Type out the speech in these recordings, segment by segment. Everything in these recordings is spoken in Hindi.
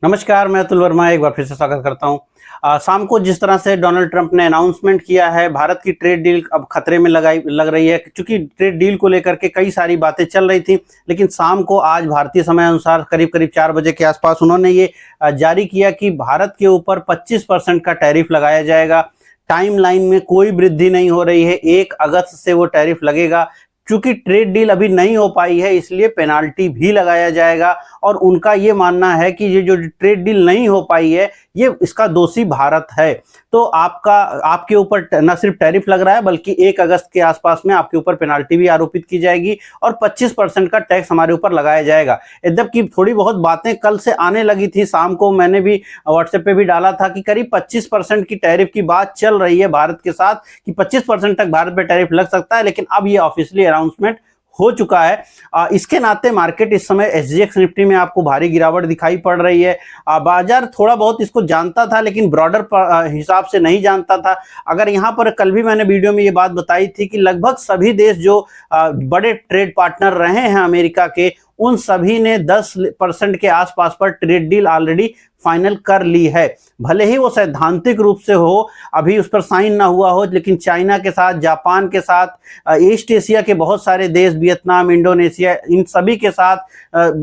नमस्कार, मैं अतुल वर्मा एक बार फिर से स्वागत करता हूं। शाम को जिस तरह से डोनाल्ड ट्रंप ने अनाउंसमेंट किया है, भारत की ट्रेड डील अब खतरे में लग रही है, क्योंकि ट्रेड डील को लेकर के कई सारी बातें चल रही थी। लेकिन शाम को आज भारतीय समय अनुसार करीब 4 बजे के आसपास उन्होंने ये जारी किया कि भारत के ऊपर 25% का टैरिफ लगाया जाएगा। टाइमलाइन में कोई वृद्धि नहीं हो रही है, 1 अगस्त से वो टैरिफ लगेगा। चूंकि ट्रेड डील अभी नहीं हो पाई है, इसलिए पेनाल्टी भी लगाया जाएगा। और उनका ये मानना है कि ये जो ट्रेड डील नहीं हो पाई है, ये इसका दोषी भारत है। तो आपके ऊपर न सिर्फ टैरिफ लग रहा है, बल्कि 1 अगस्त के आसपास में आपके ऊपर पेनाल्टी भी आरोपित की जाएगी और 25% का टैक्स हमारे ऊपर लगाया जाएगा। यद्यपि थोड़ी बहुत बातें कल से आने लगी थी, शाम को मैंने भी व्हाट्सएप पे भी डाला था कि करीब 25% की टैरिफ की बात चल रही है भारत के साथ, कि 25% तक भारत पे टैरिफ लग सकता है। लेकिन अब ये ऑफिशियली अनाउंसमेंट हो चुका है। इसके नाते मार्केट इस समय एसजीएक्स निफ्टी में आपको भारी गिरावट दिखाई पड़ रही है। बाजार थोड़ा बहुत इसको जानता था, लेकिन ब्रॉडर हिसाब से नहीं जानता था। अगर यहाँ पर कल भी मैंने वीडियो में ये बात बताई थी कि लगभग सभी देश जो बड़े ट्रेड पार्टनर रहे हैं अमेरिका के, उन सभी ने 10% के आसपास पर ट्रेड डील ऑलरेडी फाइनल कर ली है। भले ही वो सैद्धांतिक रूप से हो, अभी उस पर साइन ना हुआ हो, लेकिन चाइना के साथ, जापान के साथ, ईस्ट एशिया के बहुत सारे देश, वियतनाम, इंडोनेशिया, इन सभी के साथ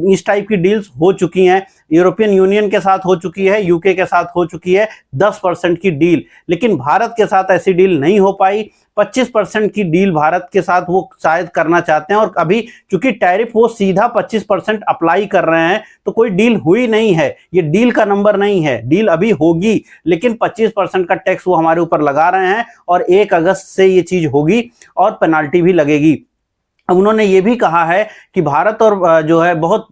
इस टाइप की डील्स हो चुकी हैं। यूरोपियन यूनियन के साथ हो चुकी है, यूके के साथ हो चुकी है 10% की डील। लेकिन भारत के साथ ऐसी डील नहीं हो पाई। 25% की डील भारत के साथ वो शायद करना चाहते हैं, और अभी चूंकि टैरिफ वो सीधा 25% अप्लाई कर रहे हैं, तो कोई डील हुई नहीं है। ये डील का नंबर नहीं है, डील अभी होगी, लेकिन 25% का टैक्स वो हमारे ऊपर लगा रहे हैं और 1 अगस्त से ये चीज होगी और पेनाल्टी भी लगेगी। अब उन्होंने ये भी कहा है कि भारत और जो है बहुत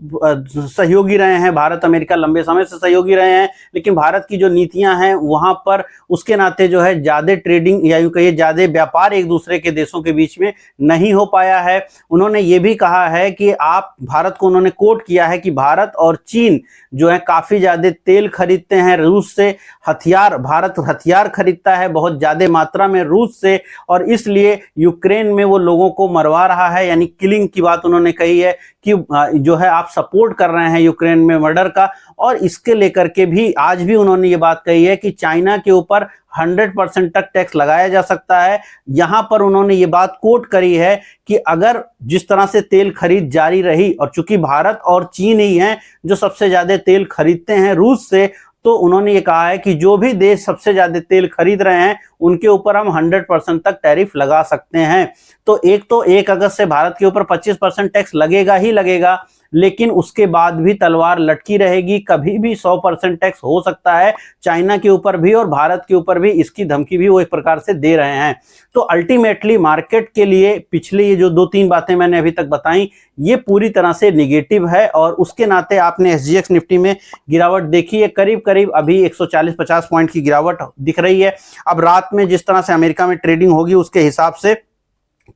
सहयोगी रहे हैं, भारत अमेरिका लंबे समय से सहयोगी रहे हैं, लेकिन भारत की जो नीतियां हैं वहां पर उसके नाते जो है ज्यादा ट्रेडिंग या यूं कहिए ज्यादा व्यापार एक दूसरे के देशों के बीच में नहीं हो पाया है। उन्होंने ये भी कहा है कि भारत को उन्होंने कोट किया है कि भारत और चीन जो है काफी ज्यादा तेल खरीदते हैं रूस से, भारत हथियार खरीदता है बहुत ज्यादा मात्रा में रूस से, और इसलिए यूक्रेन में वो लोगों को मरवा रहा है, यानी किलिंग की बात उन्होंने कही है कि जो है आप सपोर्ट कर रहे हैं यूक्रेन में मर्डर का। और इसके लेकर के भी आज भी उन्होंने ये बात कही है कि चाइना के ऊपर 100% तक टैक्स लगाया जा सकता है। यहां पर उन्होंने ये बात कोट करी है कि अगर जिस तरह से तेल खरीद जारी रही, और चूंकि भारत और चीन ही हैं जो सबसे ज्यादा तेल खरीदते हैं रूस से, तो उन्होंने ये कहा है कि जो भी देश सबसे ज्यादा तेल खरीद रहे हैं उनके ऊपर हम 100% तक टैरिफ लगा सकते हैं। तो 1 अगस्त से भारत के ऊपर 25% टैक्स लगेगा ही लगेगा, लेकिन उसके बाद भी तलवार लटकी रहेगी। कभी भी 100% टैक्स हो सकता है, चाइना के ऊपर भी और भारत के ऊपर भी। इसकी धमकी भी वो एक प्रकार से दे रहे हैं। तो अल्टीमेटली मार्केट के लिए पिछले ये जो 2-3 बातें मैंने अभी तक बताई, ये पूरी तरह से निगेटिव है। और उसके नाते आपने एसजीएक्स निफ्टी में गिरावट देखी है, करीब अभी 140-50 पॉइंट की गिरावट दिख रही है। अब रात में जिस तरह से अमेरिका में ट्रेडिंग होगी, उसके हिसाब से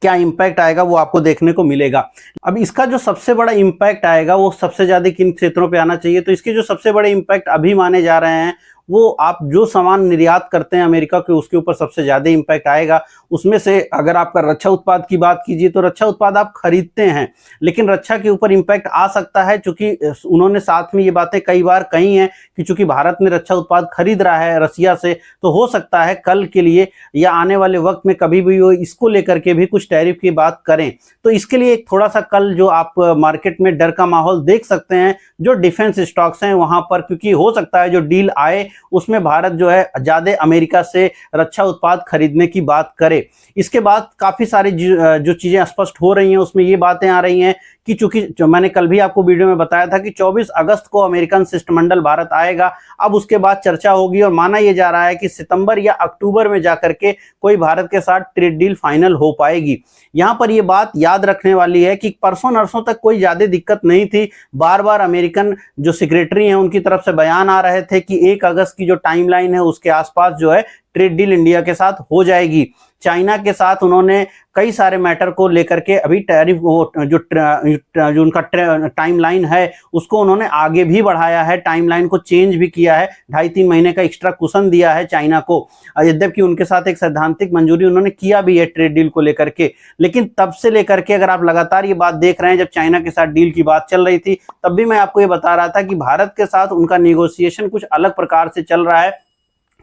क्या इंपैक्ट आएगा वो आपको देखने को मिलेगा। अब इसका जो सबसे बड़ा इंपैक्ट आएगा वो सबसे ज्यादा किन क्षेत्रों पे आना चाहिए, तो इसके जो सबसे बड़े इंपैक्ट अभी माने जा रहे हैं, वो आप जो सामान निर्यात करते हैं अमेरिका के, उसके ऊपर सबसे ज्यादा इंपैक्ट आएगा। उसमें से अगर आपका रक्षा उत्पाद की बात कीजिए, तो रक्षा उत्पाद आप खरीदते हैं, लेकिन रक्षा के ऊपर इंपैक्ट आ सकता है, क्योंकि उन्होंने साथ में ये बातें कई बार कही हैं कि चूंकि भारत में रक्षा उत्पाद खरीद रहा है रसिया से, तो हो सकता है कल के लिए या आने वाले वक्त में कभी भी वो इसको लेकर के भी कुछ टैरिफ की बात करें। तो इसके लिए एक थोड़ा सा कल जो आप मार्केट में डर का माहौल देख सकते हैं जो डिफेंस स्टॉक्स हैं वहां पर, क्योंकि हो सकता है जो डील आए उसमें भारत जो है ज्यादा अमेरिका से रक्षा उत्पाद खरीदने की बात करे। इसके बाद काफी सारी जो चीजें स्पष्ट हो रही हैं, उसमें ये बातें आ रही हैं कि चूंकि मैंने कल भी आपको वीडियो में बताया था कि 24 अगस्त को अमेरिकन शिष्टमंडल भारत आएगा। अब उसके बाद चर्चा होगी, और माना यह जा रहा है कि सितंबर या अक्टूबर में जाकर के कोई भारत के साथ ट्रेड डील फाइनल हो पाएगी। यहां पर यह बात याद रखने वाली है कि परसों नरसों तक कोई ज्यादा दिक्कत नहीं थी। बार बार अमेरिकन जो सेक्रेटरी हैं उनकी तरफ से बयान आ रहे थे कि 1 अगस्त की जो टाइमलाइन है उसके आसपास जो है ट्रेड डील इंडिया के साथ हो जाएगी। चाइना के साथ उन्होंने कई सारे मैटर को लेकर के अभी टैरिफ जो उनका टाइमलाइन है उसको उन्होंने आगे भी बढ़ाया है, टाइमलाइन को चेंज भी किया है, 2.5-3 महीने का एक्स्ट्रा कुशन दिया है चाइना को, यद्यपि उनके साथ एक सैद्धांतिक मंजूरी उन्होंने किया भी है ट्रेड डील को लेकर के। लेकिन तब से लेकर के अगर आप लगातार ये बात देख रहे हैं, जब चाइना के साथ डील की बात चल रही थी तब भी मैं आपको ये बता रहा था कि भारत के साथ उनका नेगोशिएशन कुछ अलग प्रकार से चल रहा है,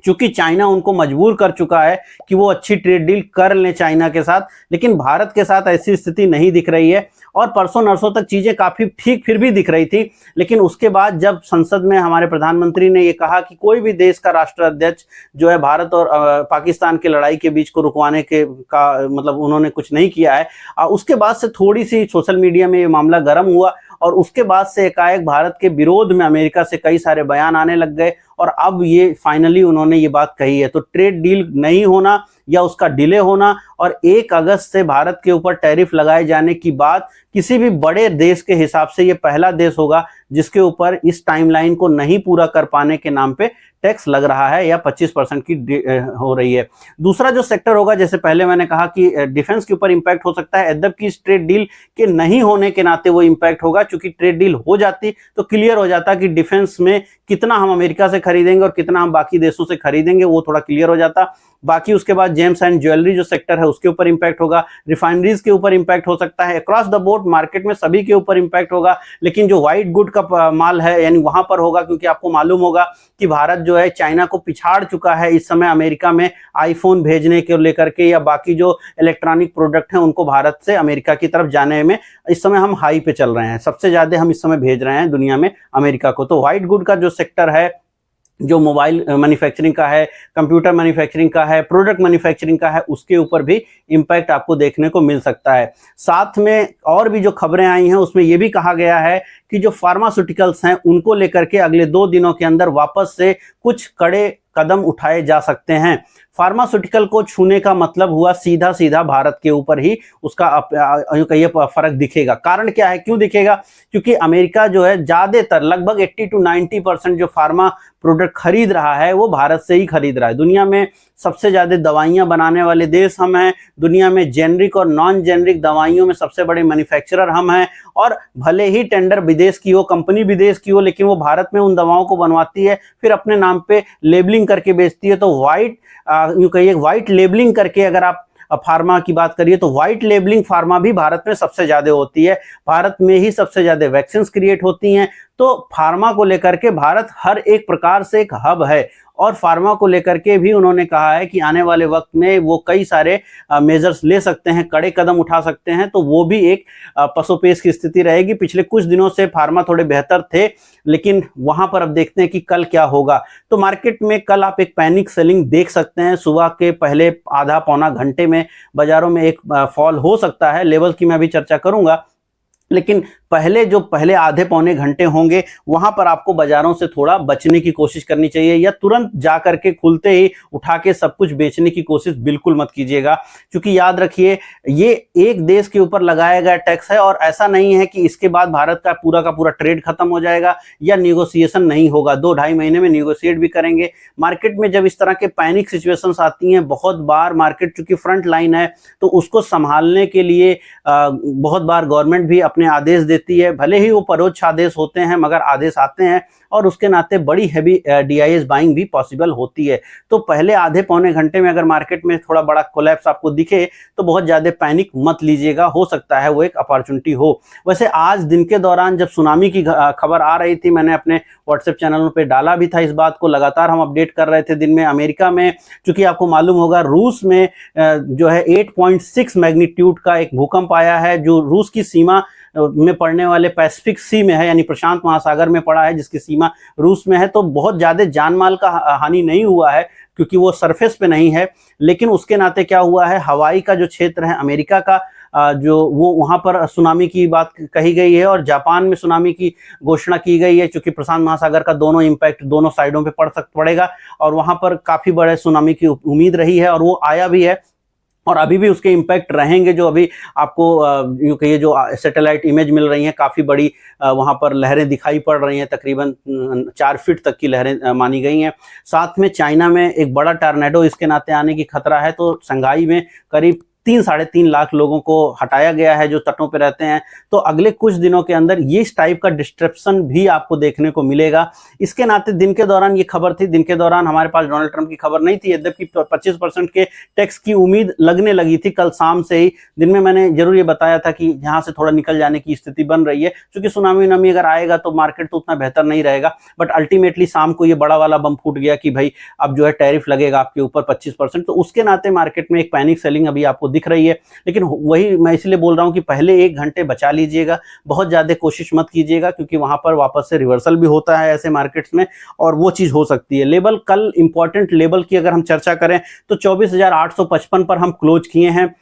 क्योंकि चाइना उनको मजबूर कर चुका है कि वो अच्छी ट्रेड डील कर लें चाइना के साथ, लेकिन भारत के साथ ऐसी स्थिति नहीं दिख रही है। और परसों नरसों तक चीजें काफी ठीक फिर भी दिख रही थी, लेकिन उसके बाद जब संसद में हमारे प्रधानमंत्री ने ये कहा कि कोई भी देश का राष्ट्राध्यक्ष जो है भारत और पाकिस्तान की लड़ाई के बीच को रुकवाने के का मतलब उन्होंने कुछ नहीं किया है, उसके बाद से थोड़ी सी सोशल मीडिया में ये मामला गर्म हुआ और उसके बाद से एकाएक भारत के विरोध में अमेरिका से कई सारे बयान आने लग गए और अब ये फाइनली उन्होंने ये बात कही है। तो ट्रेड डील नहीं होना या उसका डिले होना और 1 अगस्त से भारत के ऊपर टैरिफ लगाए जाने की बात किसी भी बड़े देश के हिसाब से ये पहला देश होगा जिसके ऊपर इस टाइमलाइन को नहीं पूरा कर पाने के नाम पे टैक्स लग रहा है या 25% की हो रही है। दूसरा जो सेक्टर होगा, जैसे पहले मैंने कहा कि डिफेंस के ऊपर इंपैक्ट हो सकता है, यद्यपि इस ट्रेड डील के नहीं होने के नाते वो इंपैक्ट होगा, क्योंकि ट्रेड डील हो जाती तो क्लियर हो जाता कि डिफेंस में कितना हम अमेरिका से खरीदेंगे और कितना हम बाकी देशों से खरीदेंगे, वो थोड़ा क्लियर हो जाता। बाकी उसके बाद जेम्स एंड ज्वेलरी जो सेक्टर है उसके ऊपर इंपैक्ट होगा, रिफाइनरीज के ऊपर इंपैक्ट हो सकता है, अक्रॉस द बोर्ड मार्केट में सभी के ऊपर इंपैक्ट होगा। लेकिन जो व्हाइट गुड का माल है यानी वहां पर होगा, क्योंकि आपको मालूम होगा कि भारत जो है चाइना को पिछाड़ चुका है इस समय अमेरिका में आईफोन भेजने के लेकर के, या बाकी जो इलेक्ट्रॉनिक प्रोडक्ट हैं उनको भारत से अमेरिका की तरफ जाने में इस समय हम हाई पे चल रहे हैं, सबसे ज्यादा हम इस समय भेज रहे हैं दुनिया में अमेरिका को। तो व्हाइट गुड का जो सेक्टर है, जो मोबाइल मैन्युफैक्चरिंग का है, कंप्यूटर मैन्युफैक्चरिंग का है, प्रोडक्ट मैन्युफैक्चरिंग का है, उसके ऊपर भी इंपैक्ट आपको देखने को मिल सकता है। साथ में और भी जो खबरें आई हैं उसमें यह भी कहा गया है कि जो फार्मास्यूटिकल्स हैं उनको लेकर के अगले 2 दिनों के अंदर वापस से कुछ कड़े कदम उठाए जा सकते हैं। फार्मास्यूटिकल को छूने का मतलब हुआ सीधा सीधा भारत के ऊपर ही उसका ये फर्क दिखेगा। कारण क्या है, क्यों दिखेगा? क्योंकि अमेरिका जो है ज्यादातर लगभग 80 to 90% जो फार्मा प्रोडक्ट खरीद रहा है वो भारत से ही खरीद रहा है। दुनिया में सबसे ज्यादा दवाइयां बनाने वाले देश हम हैं, दुनिया में जेनरिक और नॉन जेनरिक दवाइयों में सबसे बड़े मैन्युफैक्चरर हम हैं, और भले ही टेंडर विदेश की हो, कंपनी विदेश की हो, लेकिन वो भारत में उन दवाओं को बनवाती है, फिर अपने नाम पे लेबलिंग करके बेचती है। तो यूं कहिए व्हाइट लेबलिंग करके अगर आप फार्मा की बात करिए तो व्हाइट लेबलिंग फार्मा भी भारत में सबसे ज्यादा होती है, भारत में ही सबसे ज्यादा वैक्सीन क्रिएट होती हैं। तो फार्मा को लेकर के भारत हर एक प्रकार से एक हब है, और फार्मा को लेकर के भी उन्होंने कहा है कि आने वाले वक्त में वो कई सारे मेजर्स ले सकते हैं, कड़े कदम उठा सकते हैं। तो वो भी एक पसोपेश की स्थिति रहेगी। पिछले कुछ दिनों से फार्मा थोड़े बेहतर थे, लेकिन वहां पर अब देखते हैं कि कल क्या होगा। तो मार्केट में कल आप एक पैनिक सेलिंग देख सकते हैं। सुबह के पहले आधा पौना घंटे में बाजारों में एक फॉल हो सकता है, लेवल की मैं अभी चर्चा करूंगा, लेकिन पहले आधे पौने घंटे होंगे वहां पर आपको बाजारों से थोड़ा बचने की कोशिश करनी चाहिए, या तुरंत जा करके खुलते ही उठा के सब कुछ बेचने की कोशिश बिल्कुल मत कीजिएगा। क्योंकि याद रखिए ये एक देश के ऊपर लगाया गया टैक्स है, और ऐसा नहीं है कि इसके बाद भारत का पूरा ट्रेड खत्म हो जाएगा या निगोसिएशन नहीं होगा। 2-2.5 महीने में निगोशिएट भी करेंगे। मार्केट में जब इस तरह के पैनिक सिचुएशंस आती हैं, बहुत बार मार्केट चूंकि फ्रंट लाइन है तो उसको संभालने के लिए बहुत बार गवर्नमेंट भी अपने आदेश देती है, भले ही वो परोक्ष आदेश होते हैं मगर आदेश आते हैं, और उसके नाते बड़ी हैवी डीआईएस बाइंग भी पॉसिबल होती है। तो पहले आधे पौने घंटे में अगर मार्केट में थोड़ा बड़ा कोलैप्स आपको दिखे तो बहुत ज्यादा पैनिक मत लीजिएगा, हो सकता है वो एक अपॉर्चुनिटी हो। वैसे आज दिन के दौरान जब सुनामी की खबर आ रही थी, मैंने अपने व्हाट्सएप चैनलों पे डाला भी था इस बात को, लगातार हम अपडेट कर रहे थे दिन में। अमेरिका में चूंकि आपको मालूम होगा रूस में जो है 8.6 मैग्नीट्यूड का एक भूकंप आया है, जो रूस की सीमा में पड़ने वाले पैसिफिक सी में है, यानी प्रशांत महासागर में पड़ा है, जिसकी सीमा रूस में है। तो बहुत ज्यादा जान माल का हानि नहीं हुआ है क्योंकि वो सरफेस पे नहीं है, लेकिन उसके नाते क्या हुआ है, हवाई का जो क्षेत्र है अमेरिका का जो वो वहां पर सुनामी की बात कही गई है, और जापान में सुनामी की घोषणा की गई है। क्योंकि प्रशांत महासागर का दोनों इंपैक्ट दोनों साइडों पे पड़ेगा, और वहां पर काफी बड़े सुनामी की उम्मीद रही है और वो आया भी है। और अभी भी उसके इम्पैक्ट रहेंगे। जो अभी आपको यूँ कहिए जो सैटेलाइट इमेज मिल रही हैं, काफ़ी बड़ी वहाँ पर लहरें दिखाई पड़ रही हैं, तकरीबन 4 फीट तक की लहरें मानी गई हैं। साथ में चाइना में एक बड़ा टॉर्नेडो इसके नाते आने की खतरा है, तो शंघाई में करीब 3-3.5 लाख लोगों को हटाया गया है जो तटों पे रहते हैं। तो अगले कुछ दिनों के अंदर ये इस टाइप का डिस्ट्रप्शन भी आपको देखने को मिलेगा। इसके नाते दिन के दौरान ये खबर थी, दिन के दौरान हमारे पास डोनाल्ड ट्रंप की खबर नहीं थी, यद्यपि 25% के टैक्स की उम्मीद लगने लगी थी कल शाम से ही। दिन में मैंने जरूर ये बताया था कि यहाँ से थोड़ा निकल जाने की स्थिति बन रही है, क्योंकि सुनामी उनामी अगर आएगा तो मार्केट तो उतना बेहतर नहीं रहेगा। बट अल्टीमेटली शाम को ये बड़ा वाला बम फूट गया कि भाई अब जो है टैरिफ लगेगा आपके ऊपर 25%। तो उसके नाते मार्केट में एक पैनिक सेलिंग अभी आपको दिख रही है। लेकिन वही मैं इसलिए बोल रहा हूं कि पहले 1 घंटे बचा लीजिएगा, बहुत ज्यादा कोशिश मत कीजिएगा, क्योंकि वहां पर वापस से रिवर्सल भी होता है ऐसे मार्केट्स में, और वो चीज हो सकती है। लेवल कल इंपॉर्टेंट लेवल की अगर हम चर्चा करें तो 24,855 पर हम क्लोज किए हैं।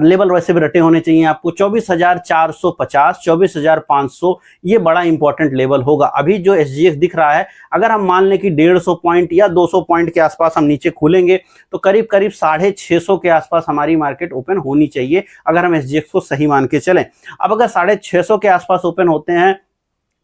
लेवल वैसे भी रटे होने चाहिए आपको। 24,450, 24,500 ये बड़ा इंपॉर्टेंट लेवल होगा। अभी जो SGX दिख रहा है, अगर हम मान लें कि 150 पॉइंट या 200 पॉइंट के आसपास हम नीचे खुलेंगे तो करीब करीब 650 के आसपास हमारी मार्केट ओपन होनी चाहिए, अगर हम SGX को सही मान के चलें। अब अगर 650 के आसपास ओपन होते हैं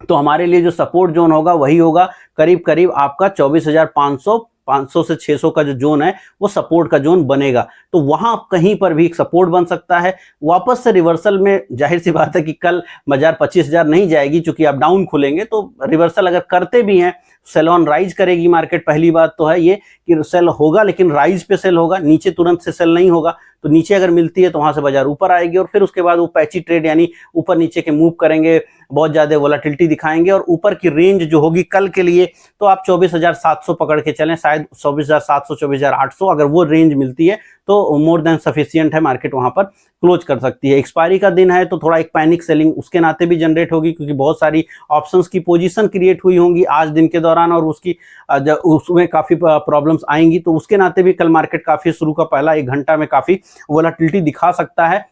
तो हमारे लिए जो सपोर्ट जोन होगा वही होगा करीब करीब आपका 24,500, 500 से 600 का जो जोन है वो सपोर्ट का जोन बनेगा। तो वहां कहीं पर भी एक सपोर्ट बन सकता है। वापस से रिवर्सल में जाहिर सी बात है कि कल बाजार 25,000 नहीं जाएगी, चूंकि आप डाउन खुलेंगे तो रिवर्सल अगर करते भी हैं, सेल ऑन राइज करेगी मार्केट। पहली बात तो है ये कि सेल होगा, लेकिन राइज पे सेल होगा, नीचे तुरंत से सेल नहीं होगा। तो नीचे अगर मिलती है तो वहां से बाजार ऊपर आएगी, और फिर उसके बाद वो पैची ट्रेड यानी ऊपर नीचे के मूव करेंगे, बहुत ज्यादा वोलेटिलिटी दिखाएंगे, और ऊपर की रेंज जो होगी कल के लिए तो आप 24,700 पकड़ के चलें, शायद 24,700, 24,800 अगर वो रेंज मिलती है तो मोर देन सफिशियंट है, मार्केट वहां पर क्लोज कर सकती है। एक्सपायरी का दिन है तो थोड़ा एक पैनिक सेलिंग उसके नाते भी जनरेट होगी, क्योंकि बहुत सारी ऑप्शंस की पोजीशन क्रिएट हुई होंगी आज दिन के दौरान, और उसमें काफी प्रॉब्लम्स आएंगी। तो उसके नाते भी कल मार्केट काफी शुरू का पहला 1 घंटा में काफी वोलेटिलिटी दिखा सकता है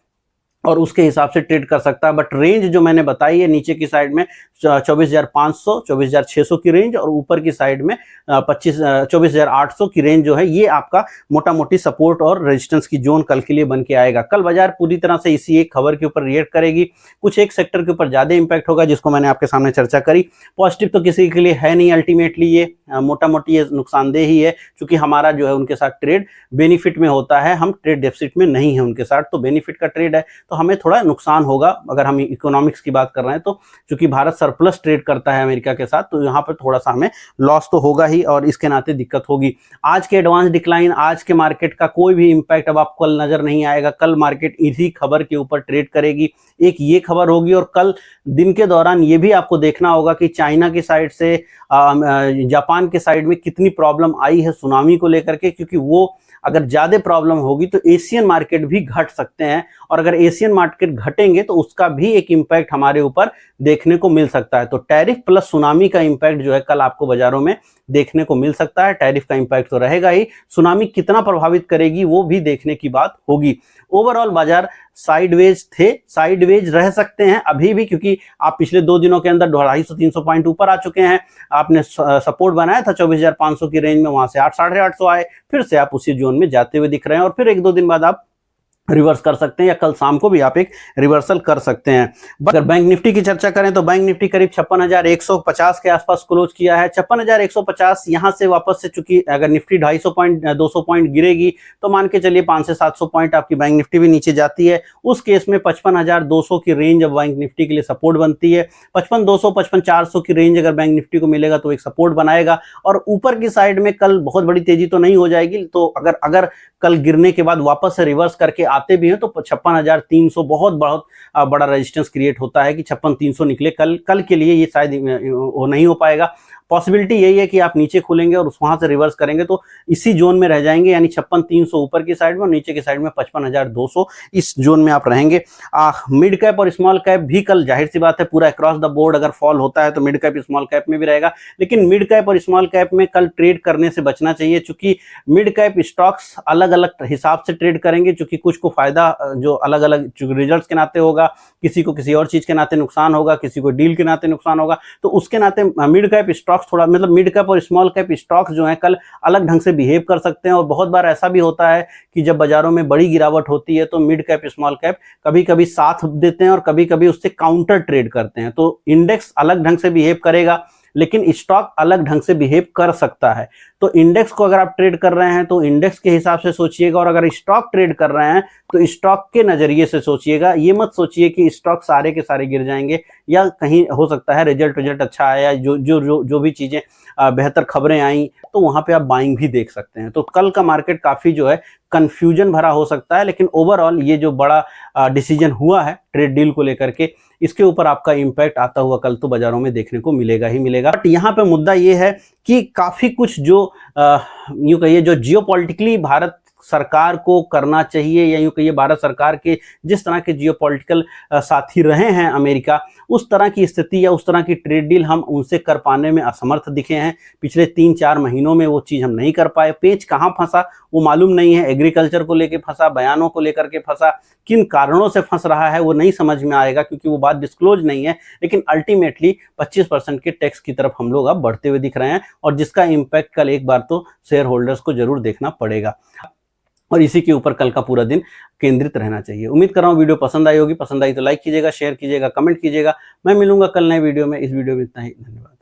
और उसके हिसाब से ट्रेड कर सकता है। बट रेंज जो मैंने बताई है नीचे की साइड में 24,500, 24,600 की रेंज, और ऊपर की साइड में 24,800 की रेंज जो है, ये आपका मोटा मोटी सपोर्ट और रेजिस्टेंस की जोन कल के लिए बन के आएगा। कल बाजार पूरी तरह से इसी एक खबर के ऊपर रिएक्ट करेगी। कुछ एक सेक्टर के ऊपर ज्यादा इंपैक्ट होगा, जिसको मैंने आपके सामने चर्चा करी। पॉजिटिव तो किसी के लिए है नहीं, अल्टीमेटली ये मोटा मोटी ये नुकसानदेह ही है, क्योंकि हमारा जो है उनके साथ ट्रेड बेनिफिट में होता है, हम ट्रेड डेफिसिट में नहीं है उनके साथ, तो बेनिफिट का ट्रेड है तो हमें थोड़ा नुकसान होगा। अगर हम इकोनॉमिक्स की बात कर रहे हैं तो चूंकि भारत सरप्लस ट्रेड करता है अमेरिका के साथ, तो यहाँ पर थोड़ा सा हमें लॉस तो होगा ही, और इसके नाते दिक्कत होगी। आज के एडवांस डिक्लाइन, आज के मार्केट का कोई भी इंपैक्ट अब आपको कल नजर नहीं आएगा। कल मार्केट इसी खबर के ऊपर ट्रेड करेगी। एक ये खबर होगी, और कल दिन के दौरान ये भी आपको देखना होगा कि चाइना की साइड से जापान के साइड में कितनी प्रॉब्लम आई है सुनामी को लेकर के, क्योंकि वो अगर ज्यादा प्रॉब्लम होगी तो एशियन मार्केट भी घट सकते हैं, और अगर एशियन मार्केट घटेंगे तो उसका भी एक इंपैक्ट हमारे ऊपर देखने को मिल सकता है। तो टैरिफ प्लस सुनामी का इंपैक्ट जो है कल आपको बाजारों में देखने को मिल सकता है। टैरिफ का इंपैक्ट तो रहेगा ही, सुनामी कितना प्रभावित करेगी वो भी देखने की बात होगी। ओवरऑल बाजार साइडवेज थे, साइडवेज रह सकते हैं अभी भी, क्योंकि आप पिछले 2 दिनों के अंदर 250-300 पॉइंट ऊपर आ चुके हैं। आपने सपोर्ट बनाया था 24,500 की रेंज में, वहां से 8-850 आए, फिर से आप उसी जोन में जाते हुए दिख रहे हैं, और फिर 1-2 दिन बाद आप रिवर्स कर सकते हैं, या कल शाम को भी आप एक रिवर्सल कर सकते हैं। अगर बैंक निफ्टी की चर्चा करें तो बैंक निफ्टी करीब 56,150 के आसपास क्लोज किया है। 56,150 यहां से वापस से, चूंकि अगर निफ्टी 250 पॉइंट 200 पॉइंट गिरेगी तो मान के चलिए 500 से 700 पॉइंट आपकी बैंक निफ्टी भी नीचे जाती है। उस केस में 55,200 की रेंज अब बैंक निफ्टी के लिए सपोर्ट बनती है। 55,200, 55,400 की रेंज अगर बैंक निफ्टी को मिलेगा तो एक सपोर्ट बनाएगा, और ऊपर की साइड में कल बहुत बड़ी तेजी तो नहीं हो जाएगी। तो अगर कल गिरने के बाद वापस से रिवर्स करके आते भी हैं तो 56,300 बहुत बड़ा रेजिस्टेंस क्रिएट होता है कि 56,300 निकले। कल के लिए ये शायद वो नहीं हो पाएगा। पॉसिबिलिटी यही है कि आप नीचे खुलेंगे और वहां से रिवर्स करेंगे तो इसी जोन में रह जाएंगे, यानी 56,300 ऊपर की साइड में और नीचे की साइड में 55,200, इस जोन में आप रहेंगे। मिड कैप और स्मॉल कैप भी कल जाहिर सी बात है पूरा अक्रॉस द बोर्ड अगर फॉल होता है तो मिड कैप स्मॉल कैप में भी रहेगा, लेकिन मिड कैप और स्मॉल कैप में कल ट्रेड करने से बचना चाहिए, चूंकि मिड कैप स्टॉक्स अलग अलग हिसाब से ट्रेड करेंगे, चूंकि कुछ को फायदा जो अलग अलग रिजल्ट के नाते होगा, किसी को किसी और चीज के नाते नुकसान होगा, किसी को डील के नाते नुकसान होगा, तो उसके नाते मिड कैप स्टॉक स्टॉक्स थोड़ा मतलब मिड कैप और स्मॉल कैप स्टॉक्स जो हैं कल अलग ढंग से बिहेव कर सकते हैं। और बहुत बार ऐसा भी होता है कि जब बाजारों में बड़ी गिरावट होती है तो मिड कैप स्मॉल कैप कभी कभी साथ देते हैं और कभी कभी उससे काउंटर ट्रेड करते हैं। तो इंडेक्स अलग ढंग से बिहेव करेगा लेकिन स्टॉक अलग ढंग से बिहेव कर सकता है। तो इंडेक्स को अगर आप ट्रेड कर रहे हैं तो इंडेक्स के हिसाब से सोचिएगा, और अगर स्टॉक ट्रेड कर रहे हैं तो स्टॉक के नजरिए से सोचिएगा। ये मत सोचिए कि स्टॉक सारे के सारे गिर जाएंगे या कहीं हो सकता है रिजल्ट अच्छा आया, जो भी चीजें बेहतर खबरें आई तो वहां पे आप बाइंग भी देख सकते हैं। तो कल का मार्केट काफी जो है कंफ्यूजन भरा हो सकता है, लेकिन ओवरऑल ये जो बड़ा डिसीजन हुआ है ट्रेड डील को लेकर के, इसके ऊपर आपका इंपैक्ट आता हुआ कल तो बाजारों में देखने को मिलेगा ही मिलेगा। बट यहाँ पे मुद्दा ये है कि काफी कुछ जो यूं कहिए जो जियोपॉलिटिकली भारत सरकार को करना चाहिए, या यूं कहिए भारत सरकार के जिस तरह के जियोपॉलिटिकल साथी रहे हैं अमेरिका, उस तरह की स्थिति या उस तरह की ट्रेड डील हम उनसे कर पाने में असमर्थ दिखे हैं। पिछले 3-4 महीनों में वो चीज हम नहीं कर पाए। पेच कहाँ फंसा वो मालूम नहीं है, एग्रीकल्चर को लेकर फंसा, बयानों को लेकर के फंसा, किन कारणों से फंस रहा है वो नहीं समझ में आएगा क्योंकि वो बात डिस्क्लोज नहीं है। लेकिन अल्टीमेटली 25% के टैक्स की तरफ हम लोग अब बढ़ते हुए दिख रहे हैं, और जिसका इम्पैक्ट कल एक बार तो शेयर होल्डर्स को जरूर देखना पड़ेगा, और इसी के ऊपर कल का पूरा दिन केंद्रित रहना चाहिए। उम्मीद कर रहा हूँ वीडियो पसंद आई होगी। पसंद आई तो लाइक कीजिएगा, शेयर कीजिएगा, कमेंट कीजिएगा। मैं मिलूंगा कल नए वीडियो में। इस वीडियो में इतना ही, धन्यवाद।